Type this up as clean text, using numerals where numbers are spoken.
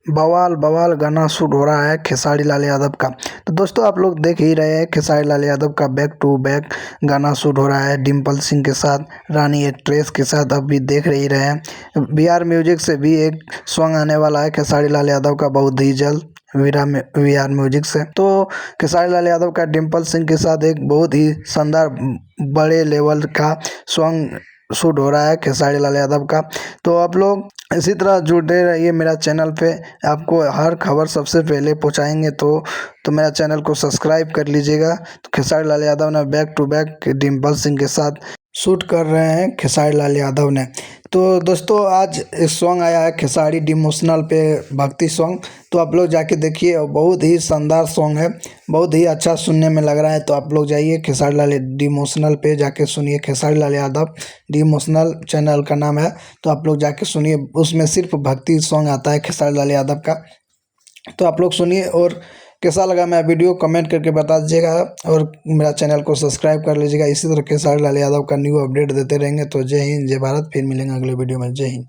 बवाल बवाल गाना शूट हो रहा है खेसारी लाल यादव का। तो दोस्तों आप लोग देख ही रहे हैं खेसारी लाल यादव का बैक टू बैक गाना शूट हो रहा है डिम्पल सिंह के साथ, रानी एक्ट्रेस के साथ। अभी देख ही रहे हैं बी आर म्यूजिक से भी एक सॉन्ग आने वाला है खेसारी लाल यादव का बहुत ही जल्द वी आर म्यूजिक से। तो खेसारी लाल यादव का डिम्पल सिंह के साथ एक बहुत ही शानदार बड़े लेवल का सॉन्ग शूट हो रहा है खेसारी लाल यादव का। तो आप लोग इसी तरह जुड़े रहिए मेरा चैनल पे, आपको हर खबर सबसे पहले पहुंचाएंगे। तो मेरा चैनल को सब्सक्राइब कर लीजिएगा। तो खेसारी लाल यादव ने back to back Dimple Singh के साथ शूट कर रहे हैं खेसारी लाल यादव ने। तो दोस्तों आज एक सॉन्ग आया है खेसारी डिमोशनल पे, भक्ति सॉन्ग। तो आप लोग जाके देखिए, बहुत ही शानदार सॉन्ग है, बहुत ही अच्छा सुनने में लग रहा है। तो आप लोग जाइए खेसारी लाल डिमोशनल पे जाके सुनिए, खेसारी लाल यादव डिमोशनल चैनल का नाम है। तो आप लोग जाके सुनिए, उसमें सिर्फ भक्ति सॉन्ग आता है खेसारी लाल यादव का। तो आप लोग सुनिए और कैसा लगा मैं वीडियो कमेंट करके बता दीजिएगा और मेरा चैनल को सब्सक्राइब कर लीजिएगा। इसी तरह खेसारी लाल यादव का न्यू अपडेट देते रहेंगे। तो जय हिंद, जय भारत। फिर मिलेंगे अगले वीडियो में। जय हिंद।